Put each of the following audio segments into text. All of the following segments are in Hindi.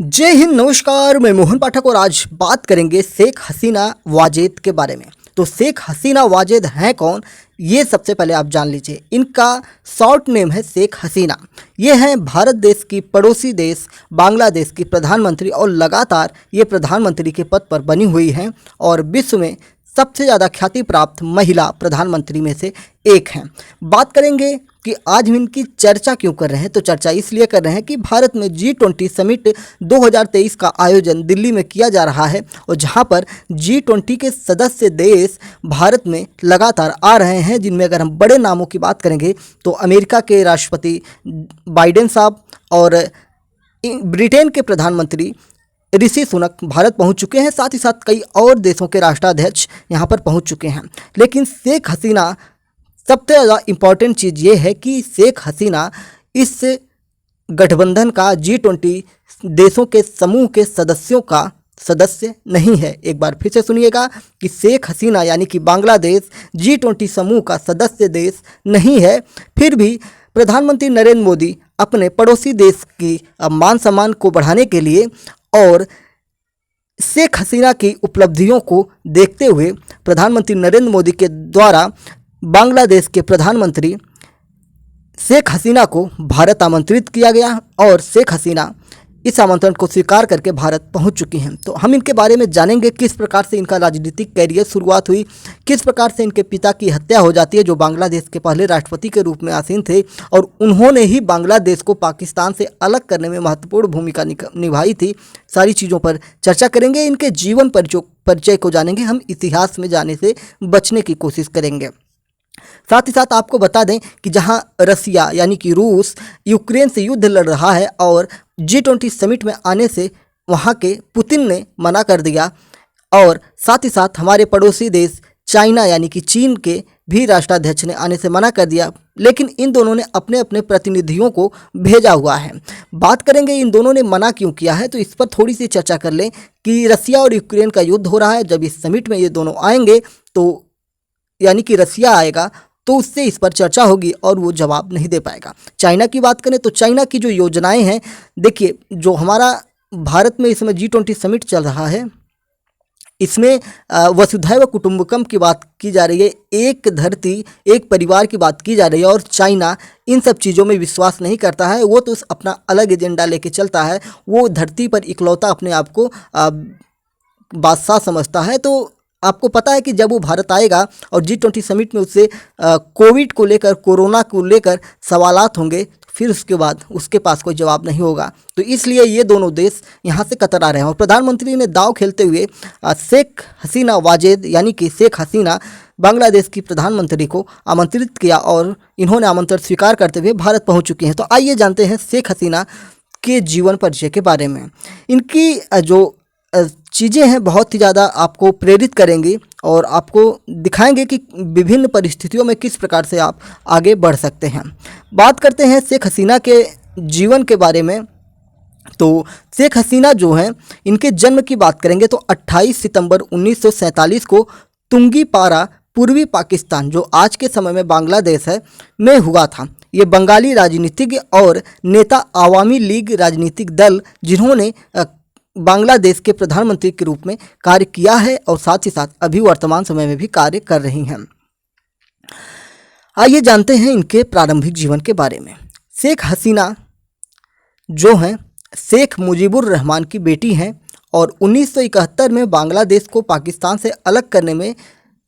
जय हिंद, नमस्कार। मैं मोहन पाठक और आज बात करेंगे शेख हसीना वाजेद के बारे में। तो शेख हसीना वाजेद हैं कौन, ये सबसे पहले आप जान लीजिए। इनका शॉर्ट नेम है शेख हसीना। ये हैं भारत देश की पड़ोसी देश बांग्लादेश की प्रधानमंत्री और लगातार ये प्रधानमंत्री के पद पर बनी हुई हैं और विश्व में सबसे ज़्यादा ख्याति प्राप्त महिला प्रधानमंत्री में से एक हैं। बात करेंगे कि आज हम इनकी चर्चा क्यों कर रहे हैं, तो चर्चा इसलिए कर रहे हैं कि भारत में G20 समिट 2023 का आयोजन दिल्ली में किया जा रहा है और जहां पर G20 के सदस्य देश भारत में लगातार आ रहे हैं, जिनमें अगर हम बड़े नामों की बात करेंगे तो अमेरिका के राष्ट्रपति बाइडेन साहब और ब्रिटेन के प्रधानमंत्री ऋषि सुनक भारत पहुंच चुके हैं। साथ ही साथ कई और देशों के राष्ट्राध्यक्ष यहां पर पहुंच चुके हैं। लेकिन शेख हसीना, सबसे ज़्यादा इम्पॉर्टेंट चीज़ ये है कि शेख हसीना इस गठबंधन का G20 देशों के समूह के सदस्यों का सदस्य नहीं है। एक बार फिर से सुनिएगा कि शेख हसीना यानी कि बांग्लादेश G20 समूह का सदस्य देश नहीं है। फिर भी प्रधानमंत्री नरेंद्र मोदी अपने पड़ोसी देश की मान सम्मान को बढ़ाने के लिए और शेख हसीना की उपलब्धियों को देखते हुए प्रधानमंत्री नरेंद्र मोदी के द्वारा बांग्लादेश के प्रधानमंत्री शेख हसीना को भारत आमंत्रित किया गया और शेख हसीना इस आमंत्रण को स्वीकार करके भारत पहुंच चुकी हैं। तो हम इनके बारे में जानेंगे, किस प्रकार से इनका राजनीतिक कैरियर शुरुआत हुई, किस प्रकार से इनके पिता की हत्या हो जाती है जो बांग्लादेश के पहले राष्ट्रपति के रूप में आसीन थे और उन्होंने ही बांग्लादेश को पाकिस्तान से अलग करने में महत्वपूर्ण भूमिका निभाई थी। सारी चीज़ों पर चर्चा करेंगे। इनके जीवन परिचय को जानेंगे। हम इतिहास में जाने से बचने की कोशिश करेंगे। साथ ही साथ आपको बता दें कि जहां रसिया यानी कि रूस यूक्रेन से युद्ध लड़ रहा है और G20 समिट में आने से वहां के पुतिन ने मना कर दिया और साथ ही साथ हमारे पड़ोसी देश चाइना यानी कि चीन के भी राष्ट्राध्यक्ष ने आने से मना कर दिया। लेकिन इन दोनों ने अपने अपने प्रतिनिधियों को भेजा हुआ है। बात करेंगे इन दोनों ने मना क्यों किया है, तो इस पर थोड़ी सी चर्चा कर लें कि रसिया और यूक्रेन का युद्ध हो रहा है। जब इस समिट में ये दोनों आएंगे तो यानी कि रसिया आएगा तो उससे इस पर चर्चा होगी और वो जवाब नहीं दे पाएगा। चाइना की बात करें तो चाइना की जो योजनाएं हैं, देखिए जो हमारा भारत में इसमें G20 समिट चल रहा है, इसमें वसुधैव कुटुंबकम की बात की जा रही है, एक धरती एक परिवार की बात की जा रही है और चाइना इन सब चीज़ों में विश्वास नहीं करता है। वो तो अपना अलग एजेंडा लेके चलता है। वो धरती पर इकलौता अपने आप को बादशाह समझता है। तो आपको पता है कि जब वो भारत आएगा और G20 समिट में उससे कोविड को लेकर, कोरोना को लेकर सवालात होंगे, फिर उसके बाद उसके पास कोई जवाब नहीं होगा। तो इसलिए ये दोनों देश यहाँ से कतरा रहे हैं और प्रधानमंत्री ने दांव खेलते हुए शेख हसीना वाजेद यानी कि शेख हसीना बांग्लादेश की प्रधानमंत्री को आमंत्रित किया और इन्होंने आमंत्रण स्वीकार करते हुए भारत पहुँच चुकी हैं। तो आइए जानते हैं शेख हसीना के जीवन परिचय के बारे में। इनकी जो चीज़ें हैं बहुत ही ज़्यादा आपको प्रेरित करेंगी और आपको दिखाएंगे कि विभिन्न परिस्थितियों में किस प्रकार से आप आगे बढ़ सकते हैं। बात करते हैं शेख हसीना के जीवन के बारे में। तो शेख हसीना जो हैं, इनके जन्म की बात करेंगे तो 28 सितंबर 1947 को तुंगीपारा पूर्वी पाकिस्तान, जो आज के समय में बांग्लादेश है, में हुआ था। ये बंगाली राजनीतिज्ञ और नेता आवामी लीग राजनीतिक दल जिन्होंने बांग्लादेश के प्रधानमंत्री के रूप में कार्य किया है और साथ ही साथ अभी वर्तमान समय में भी कार्य कर रही हैं। आइए जानते हैं इनके प्रारंभिक जीवन के बारे में। शेख हसीना जो हैं शेख मुजीबुर रहमान की बेटी हैं और 1971 में बांग्लादेश को पाकिस्तान से अलग करने में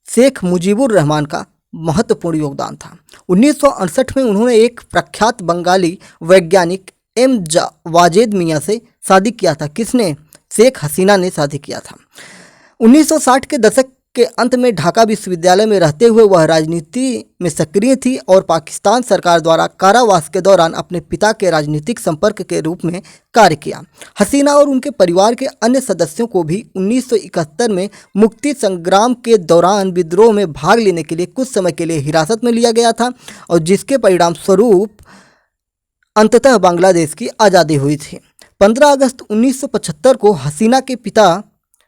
शेख मुजीबुर रहमान का महत्वपूर्ण योगदान था। 1968 में उन्होंने एक प्रख्यात बंगाली वैज्ञानिक वाजेद मियाँ से शादी किया था। किसने? शेख हसीना ने शादी किया था। 1960 के दशक के अंत में ढाका विश्वविद्यालय में रहते हुए वह राजनीति में सक्रिय थी और पाकिस्तान सरकार द्वारा कारावास के दौरान अपने पिता के राजनीतिक संपर्क के रूप में कार्य किया। हसीना और उनके परिवार के अन्य सदस्यों को भी 1971 में मुक्ति संग्राम के दौरान विद्रोह में भाग लेने के लिए कुछ समय के लिए हिरासत में लिया गया था और जिसके परिणाम स्वरूप अंततः बांग्लादेश की आज़ादी हुई थी। 15 अगस्त 1975 को हसीना के पिता,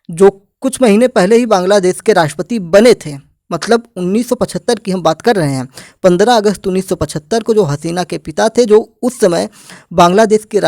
जो कुछ महीने पहले ही बांग्लादेश के राष्ट्रपति बने थे, मतलब 1975 की हम बात कर रहे हैं, 15 अगस्त 1975 को जो हसीना के पिता थे, जो उस समय बांग्लादेश के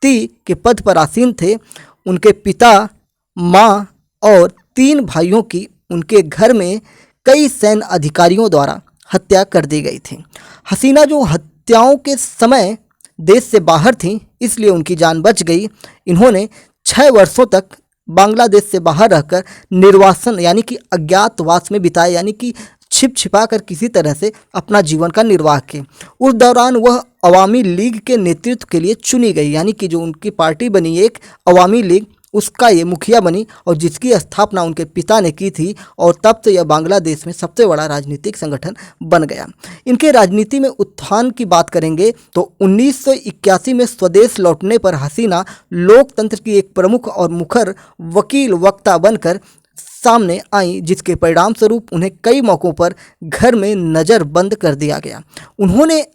राष्ट्रपति के पद पर आसीन थे, उनके पिता, माँ और 3 भाइयों की उनके घर में कई सैन्य अधिकारियों द्वारा हत्या कर दी गई थी। हसीना जो हत्याओं के समय देश से बाहर थी, इसलिए उनकी जान बच गई। इन्होंने 6 वर्षों तक बांग्लादेश से बाहर रहकर निर्वासन यानी कि अज्ञातवास में बिताए, यानी कि छिप छिपा कर किसी तरह से अपना जीवन का निर्वाह किए। उस दौरान वह अवामी लीग के नेतृत्व के लिए चुनी गई, यानी कि जो उनकी पार्टी बनी एक अवामी लीग, उसका ये मुखिया बनी और जिसकी स्थापना उनके पिता ने की थी, और तब से यह बांग्लादेश में सबसे बड़ा राजनीतिक संगठन बन गया। इनके राजनीति में उत्थान की बात करेंगे तो 1981 में स्वदेश लौटने पर हसीना लोकतंत्र की एक प्रमुख और मुखर वकील वक्ता बनकर सामने आई, जिसके परिणाम स्वरूप उन्हें कई मौक़ों पर घर में नज़रबंद कर दिया गया। उन्होंने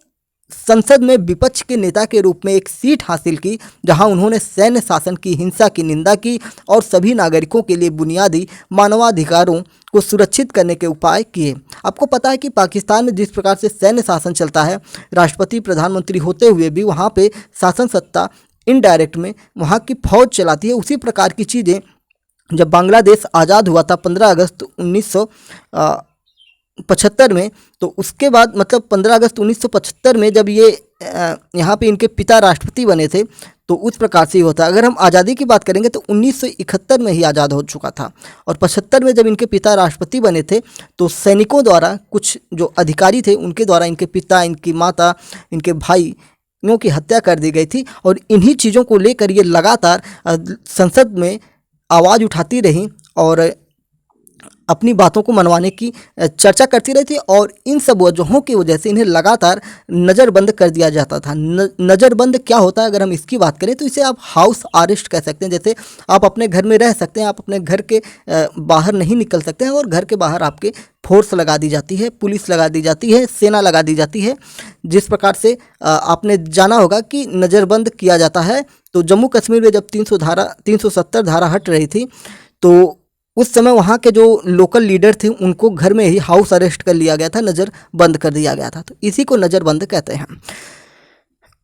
संसद में विपक्ष के नेता के रूप में एक सीट हासिल की, जहां उन्होंने सैन्य शासन की हिंसा की निंदा की और सभी नागरिकों के लिए बुनियादी मानवाधिकारों को सुरक्षित करने के उपाय किए। आपको पता है कि पाकिस्तान में जिस प्रकार से सैन्य शासन चलता है, राष्ट्रपति प्रधानमंत्री होते हुए भी वहाँ पे शासन सत्ता इनडायरेक्ट में वहाँ की फौज चलाती है। उसी प्रकार की चीज़ें जब बांग्लादेश आज़ाद हुआ था 15 अगस्त 1975 में, तो उसके बाद मतलब 15 अगस्त 1975 में जब ये यहाँ पे इनके पिता राष्ट्रपति बने थे, तो उस प्रकार से ही होता है। अगर हम आज़ादी की बात करेंगे तो 1971 में ही आज़ाद हो चुका था, और 75 में जब इनके पिता राष्ट्रपति बने थे तो सैनिकों द्वारा, कुछ जो अधिकारी थे उनके द्वारा इनके पिता, इनकी माता, इनके भाइयों की हत्या कर दी गई थी। और इन्हीं चीज़ों को लेकर ये लगातार संसद में आवाज़ उठाती रही और अपनी बातों को मनवाने की चर्चा करती रही थी, और इन सब वजहों की वजह से इन्हें लगातार नज़रबंद कर दिया जाता था। नज़रबंद क्या होता है, अगर हम इसकी बात करें तो इसे आप हाउस अरेस्ट कह सकते हैं। जैसे आप अपने घर में रह सकते हैं, आप अपने घर के बाहर नहीं निकल सकते हैं, और घर के बाहर आपके फोर्स लगा दी जाती है, पुलिस लगा दी जाती है, सेना लगा दी जाती है। जिस प्रकार से आपने जाना होगा कि नज़रबंद किया जाता है, तो जम्मू कश्मीर में जब 370 धारा हट रही थी, तो उस समय वहाँ के जो लोकल लीडर थे उनको घर में ही हाउस अरेस्ट कर लिया गया था, नज़र बंद कर दिया गया था। तो इसी को नज़रबंद कहते हैं।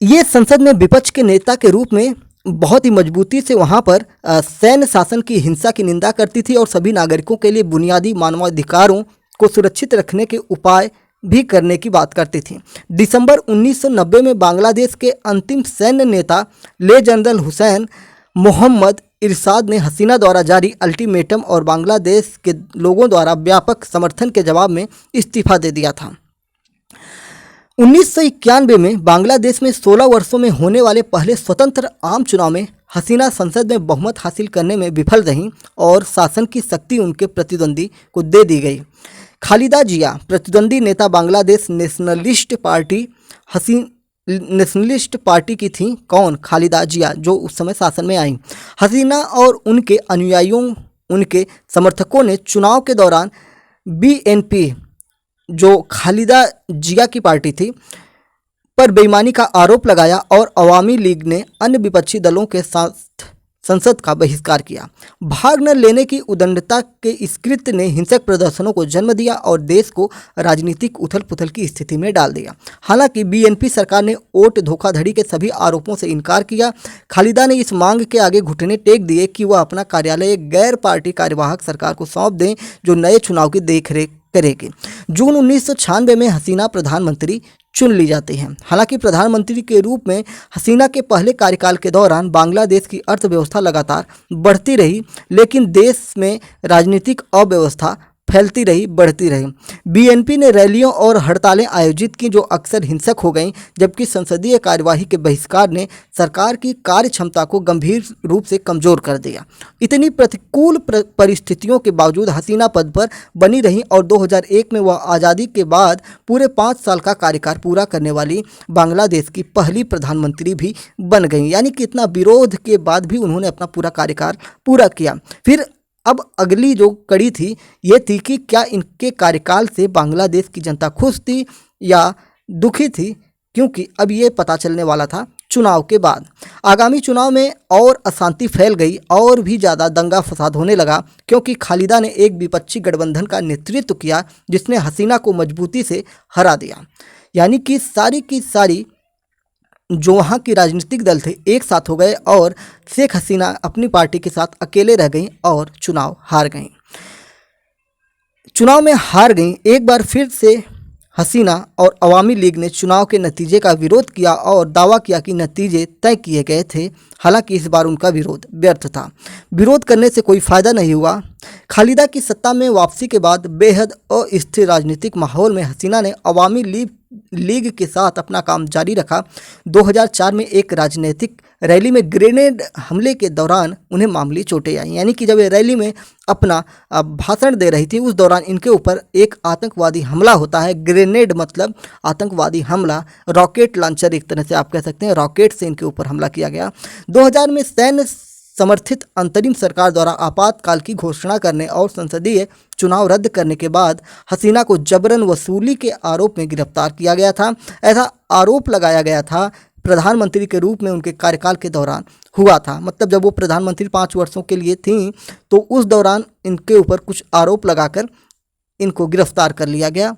ये संसद में विपक्ष के नेता के रूप में बहुत ही मजबूती से वहाँ पर सैन्य शासन की हिंसा की निंदा करती थी और सभी नागरिकों के लिए बुनियादी मानवाधिकारों को सुरक्षित रखने के उपाय भी करने की बात करती थी। दिसंबर 1990 में बांग्लादेश के अंतिम सैन्य नेता ले जनरल हुसैन मोहम्मद इरशाद ने हसीना द्वारा जारी अल्टीमेटम और बांग्लादेश के लोगों द्वारा व्यापक समर्थन के जवाब में इस्तीफा दे दिया था। 1991 में बांग्लादेश में 16 वर्षों में होने वाले पहले स्वतंत्र आम चुनाव में हसीना संसद में बहुमत हासिल करने में विफल रहीं और शासन की शक्ति उनके प्रतिद्वंदी को दे दी गई। खालिदा जिया प्रतिद्वंदी नेता बांग्लादेश नेशनलिस्ट पार्टी की थी। कौन? खालिदा जिया, जो उस समय शासन में आई। हसीना और उनके अनुयायियों, उनके समर्थकों ने चुनाव के दौरान बीएनपी, जो खालिदा जिया की पार्टी थी, पर बेईमानी का आरोप लगाया और अवामी लीग ने अन्य विपक्षी दलों के साथ संसद का बहिष्कार किया। भाग न लेने की उद्दंडता के इस कृत्य ने हिंसक प्रदर्शनों को जन्म दिया और देश को राजनीतिक उथल पुथल की स्थिति में डाल दिया। हालांकि बीएनपी सरकार ने वोट धोखाधड़ी के सभी आरोपों से इनकार किया। खालिदा ने इस मांग के आगे घुटने टेक दिए कि वह अपना कार्यालय एक गैर पार्टी कार्यवाहक सरकार को सौंप दें, जो नए चुनाव की देखरेख करेगी। जून 1996 में हसीना प्रधानमंत्री चुन ली जाती हैं। हालांकि प्रधानमंत्री के रूप में हसीना के पहले कार्यकाल के दौरान बांग्लादेश की अर्थव्यवस्था लगातार बढ़ती रही, लेकिन देश में राजनीतिक अव्यवस्था फैलती रही, बढ़ती रही। बीएनपी ने रैलियों और हड़तालें आयोजित की जो अक्सर हिंसक हो गईं, जबकि संसदीय कार्यवाही के बहिष्कार ने सरकार की कार्य क्षमता को गंभीर रूप से कमजोर कर दिया। इतनी प्रतिकूल परिस्थितियों के बावजूद हसीना पद पर बनी रही और 2001 में वह आज़ादी के बाद पूरे 5 साल का कार्यकाल पूरा करने वाली बांग्लादेश की पहली प्रधानमंत्री भी बन गई। यानी कि इतना विरोध के बाद भी उन्होंने अपना पूरा कार्यकाल पूरा किया। फिर अब अगली जो कड़ी थी ये थी कि क्या इनके कार्यकाल से बांग्लादेश की जनता खुश थी या दुखी थी, क्योंकि अब ये पता चलने वाला था चुनाव के बाद। आगामी चुनाव में और अशांति फैल गई और भी ज़्यादा दंगा फसाद होने लगा, क्योंकि खालिदा ने एक विपक्षी गठबंधन का नेतृत्व किया जिसने हसीना को मजबूती से हरा दिया। यानी कि सारी की सारी जो वहाँ की राजनीतिक दल थे एक साथ हो गए और शेख हसीना अपनी पार्टी के साथ अकेले रह गईं और चुनाव हार गईं। चुनाव में हार गईं। एक बार फिर से हसीना और अवामी लीग ने चुनाव के नतीजे का विरोध किया और दावा किया कि नतीजे तय किए गए थे। हालांकि इस बार उनका विरोध व्यर्थ था। विरोध करने से कोई फायदा नहीं हुआ। खालिदा की सत्ता में वापसी के बाद बेहद अस्थिर राजनीतिक माहौल में हसीना ने अवामी लीग के साथ अपना काम जारी रखा। 2004 में एक राजनीतिक रैली में ग्रेनेड हमले के दौरान उन्हें मामूली चोटें आई। यानी कि जब ये रैली में अपना भाषण दे रही थी उस दौरान इनके ऊपर एक आतंकवादी हमला होता है। ग्रेनेड मतलब आतंकवादी हमला, रॉकेट लॉन्चर एक तरह से आप कह सकते हैं, रॉकेट से इनके ऊपर हमला किया गया। 2000 में सैन्य समर्थित अंतरिम सरकार द्वारा आपातकाल की घोषणा करने और संसदीय चुनाव रद्द करने के बाद हसीना को जबरन वसूली के आरोप में गिरफ्तार किया गया था। ऐसा आरोप लगाया गया था प्रधानमंत्री के रूप में उनके कार्यकाल के दौरान हुआ था। मतलब जब वो प्रधानमंत्री 5 वर्षों के लिए थीं तो उस दौरान इनके ऊपर कुछ आरोप लगाकर इनको गिरफ्तार कर लिया गया।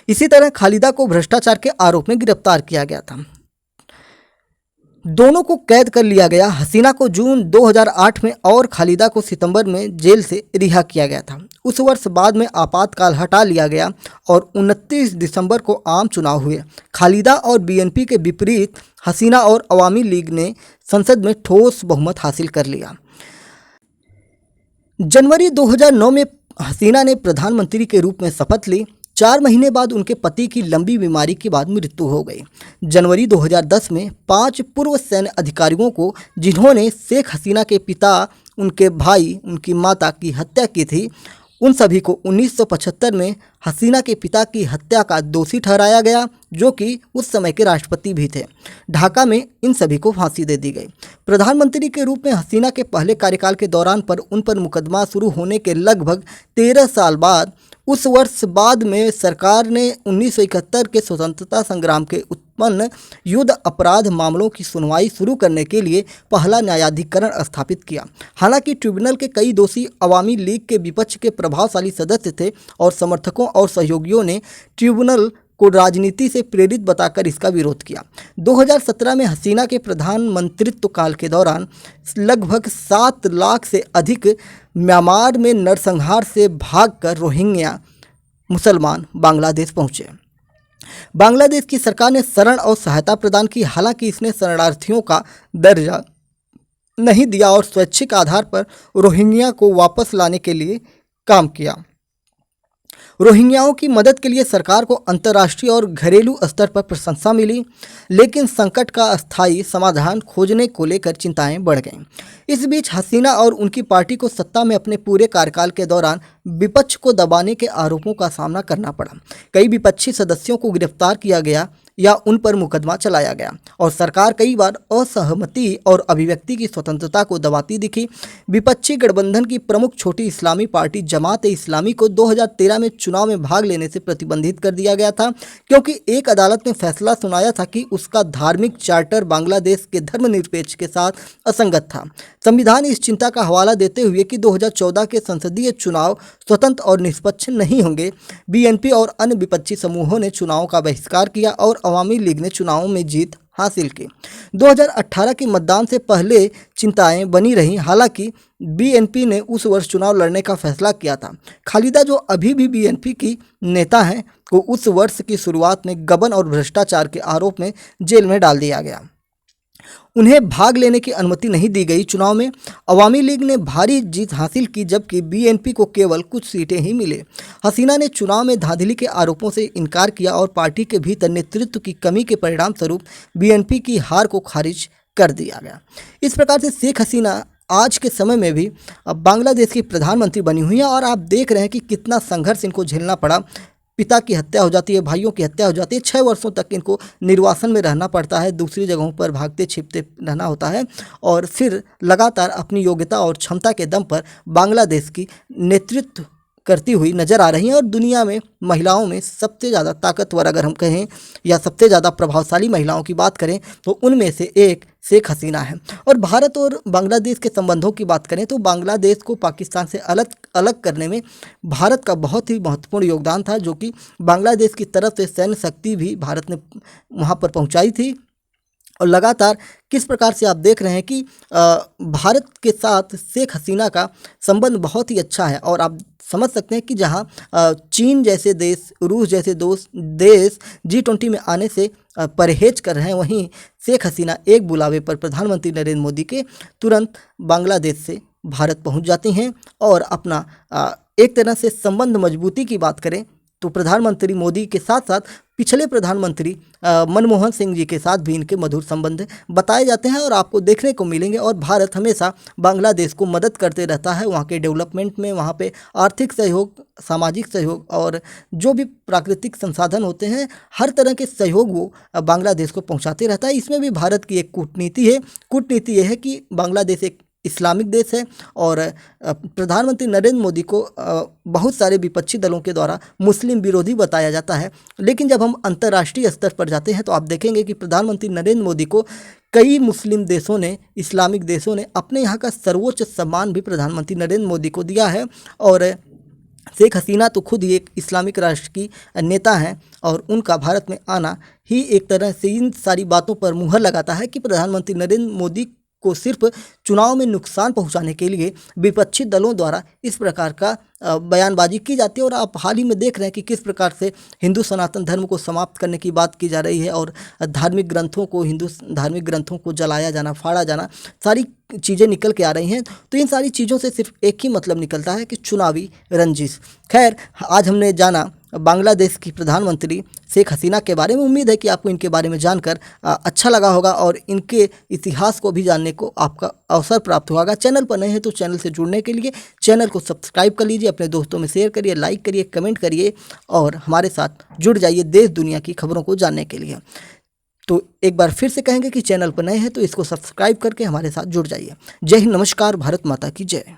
इसी तरह खालिदा को भ्रष्टाचार के आरोप में गिरफ्तार किया गया था। दोनों को कैद कर लिया गया। हसीना को जून 2008 में और खालिदा को सितंबर में जेल से रिहा किया गया था। उस वर्ष बाद में आपातकाल हटा लिया गया और 29 दिसंबर को आम चुनाव हुए। खालिदा और बीएनपी के विपरीत हसीना और अवामी लीग ने संसद में ठोस बहुमत हासिल कर लिया। जनवरी 2009 में हसीना ने प्रधानमंत्री के रूप में शपथ ली। 4 महीने बाद उनके पति की लंबी बीमारी के बाद मृत्यु हो गई। जनवरी 2010 में 5 पूर्व सैन्य अधिकारियों को, जिन्होंने शेख हसीना के पिता, उनके भाई, उनकी माता की हत्या की थी, उन सभी को 1975 में हसीना के पिता की हत्या का दोषी ठहराया गया, जो कि उस समय के राष्ट्रपति भी थे। ढाका में इन सभी को फांसी दे दी गई। प्रधानमंत्री के रूप में हसीना के पहले कार्यकाल के दौरान उन पर मुकदमा शुरू होने के लगभग 13 साल बाद उस वर्ष बाद में सरकार ने 1971 के स्वतंत्रता संग्राम के उत्पन्न युद्ध अपराध मामलों की सुनवाई शुरू करने के लिए पहला न्यायाधिकरण स्थापित किया। हालांकि ट्रिब्यूनल के कई दोषी अवामी लीग के विपक्ष के प्रभावशाली सदस्य थे और समर्थकों और सहयोगियों ने ट्रिब्यूनल को राजनीति से प्रेरित बताकर इसका विरोध किया। 2017 में हसीना के प्रधानमंत्रित्व काल के दौरान लगभग 7 लाख से अधिक म्यांमार में नरसंहार से भागकर रोहिंग्या मुसलमान बांग्लादेश पहुंचे। बांग्लादेश की सरकार ने शरण और सहायता प्रदान की। हालांकि इसने शरणार्थियों का दर्जा नहीं दिया और स्वैच्छिक आधार पर रोहिंग्या को वापस लाने के लिए काम किया। रोहिंग्याओं की मदद के लिए सरकार को अंतर्राष्ट्रीय और घरेलू स्तर पर प्रशंसा मिली, लेकिन संकट का अस्थायी समाधान खोजने को लेकर चिंताएं बढ़ गईं। इस बीच हसीना और उनकी पार्टी को सत्ता में अपने पूरे कार्यकाल के दौरान विपक्ष को दबाने के आरोपों का सामना करना पड़ा। कई विपक्षी सदस्यों को गिरफ्तार किया गया या उन पर मुकदमा चलाया गया और सरकार कई बार असहमति और अभिव्यक्ति की स्वतंत्रता को दबाती दिखी। विपक्षी गठबंधन की प्रमुख छोटी इस्लामी पार्टी जमात-ए-इस्लामी को 2013 में चुनाव में भाग लेने से प्रतिबंधित कर दिया गया था, क्योंकि एक अदालत ने फैसला सुनाया था कि उसका धार्मिक चार्टर बांग्लादेश के धर्मनिरपेक्ष के साथ असंगत था। संविधान इस चिंता का हवाला देते हुए कि 2014 के संसदीय चुनाव स्वतंत्र और निष्पक्ष नहीं होंगे, बीएनपी और अन्य विपक्षी समूहों ने चुनावों का बहिष्कार किया और अवामी लीग ने चुनावों में जीत हासिल की। 2018 के मतदान से पहले चिंताएं बनी रहीं। हालांकि बीएनपी ने उस वर्ष चुनाव लड़ने का फैसला किया था। खालिदा, जो अभी भी बीएनपी की नेता हैं, को उस वर्ष की शुरुआत में गबन और भ्रष्टाचार के आरोप में जेल में डाल दिया गया। उन्हें भाग लेने की अनुमति नहीं दी गई। चुनाव में अवामी लीग ने भारी जीत हासिल की, जबकि बीएनपी को केवल कुछ सीटें ही मिले। हसीना ने चुनाव में धांधली के आरोपों से इनकार किया और पार्टी के भीतर नेतृत्व की कमी के परिणाम स्वरूप बीएनपी की हार को खारिज कर दिया गया। इस प्रकार से शेख हसीना आज के समय में भी बांग्लादेश की प्रधानमंत्री बनी हुई हैं और आप देख रहे हैं कि कितना संघर्ष इनको झेलना पड़ा। पिता की हत्या हो जाती है, भाइयों की हत्या हो जाती है, 6 वर्षों तक इनको निर्वासन में रहना पड़ता है, दूसरी जगहों पर भागते छिपते रहना होता है और फिर लगातार अपनी योग्यता और क्षमता के दम पर बांग्लादेश की नेतृत्व करती हुई नज़र आ रही हैं और दुनिया में महिलाओं में सबसे ज़्यादा ताकतवर अगर हम कहें या सबसे ज़्यादा प्रभावशाली महिलाओं की बात करें तो उनमें से एक शेख हसीना है। और भारत और बांग्लादेश के संबंधों की बात करें तो बांग्लादेश को पाकिस्तान से अलग करने में भारत का बहुत ही महत्वपूर्ण योगदान था, जो कि बांग्लादेश की तरफ से सैन्य शक्ति भी भारत ने वहाँ पर पहुँचाई थी और लगातार किस प्रकार से आप देख रहे हैं कि भारत के साथ शेख हसीना का संबंध बहुत ही अच्छा है। और आप समझ सकते हैं कि जहां चीन जैसे देश, रूस जैसे देश G20 में आने से परहेज कर रहे हैं, वहीं शेख हसीना एक बुलावे पर प्रधानमंत्री नरेंद्र मोदी के तुरंत बांग्लादेश से भारत पहुंच जाती हैं और अपना एक तरह से संबंध मजबूती की बात करें तो प्रधानमंत्री मोदी के साथ साथ पिछले प्रधानमंत्री मनमोहन सिंह जी के साथ भी इनके मधुर संबंध बताए जाते हैं और आपको देखने को मिलेंगे। और भारत हमेशा बांग्लादेश को मदद करते रहता है वहाँ के डेवलपमेंट में, वहाँ पे आर्थिक सहयोग, सामाजिक सहयोग और जो भी प्राकृतिक संसाधन होते हैं, हर तरह के सहयोग वो बांग्लादेश को पहुँचाते रहता है। इसमें भी भारत की एक कूटनीति है। कूटनीति ये है कि बांग्लादेश एक इस्लामिक देश है और प्रधानमंत्री नरेंद्र मोदी को बहुत सारे विपक्षी दलों के द्वारा मुस्लिम विरोधी बताया जाता है। लेकिन जब हम अंतर्राष्ट्रीय स्तर पर जाते हैं तो आप देखेंगे कि प्रधानमंत्री नरेंद्र मोदी को कई मुस्लिम देशों ने, इस्लामिक देशों ने अपने यहाँ का सर्वोच्च सम्मान भी प्रधानमंत्री नरेंद्र मोदी को दिया है। और शेख हसीना तो खुद ही एक इस्लामिक राष्ट्र की नेता हैं और उनका भारत में आना ही एक तरह से इन सारी बातों पर मुहर लगाता है कि प्रधानमंत्री नरेंद्र मोदी को सिर्फ चुनाव में नुकसान पहुंचाने के लिए विपक्षी दलों द्वारा इस प्रकार का बयानबाजी की जाती है। और आप हाल ही में देख रहे हैं कि किस प्रकार से हिंदू सनातन धर्म को समाप्त करने की बात की जा रही है और धार्मिक ग्रंथों को, हिंदू धार्मिक ग्रंथों को जलाया जाना, फाड़ा जाना, सारी चीज़ें निकल के आ रही हैं। तो इन सारी चीज़ों से सिर्फ एक ही मतलब निकलता है कि चुनावी रंजिश। खैर, आज हमने जाना बांग्लादेश की प्रधानमंत्री शेख हसीना के बारे में। उम्मीद है कि आपको इनके बारे में जानकर अच्छा लगा होगा और इनके इतिहास को भी जानने को आपका अवसर प्राप्त होगा। चैनल पर नए हैं तो चैनल से जुड़ने के लिए चैनल को सब्सक्राइब कर लीजिए, अपने दोस्तों में शेयर करिए, लाइक करिए, कमेंट करिए और हमारे साथ जुड़ जाइए देश दुनिया की खबरों को जानने के लिए। तो एक बार फिर से कहेंगे कि चैनल पर नए हैं तो इसको सब्सक्राइब करके हमारे साथ जुड़ जाइए। जय हिंद, नमस्कार, भारत माता की जय।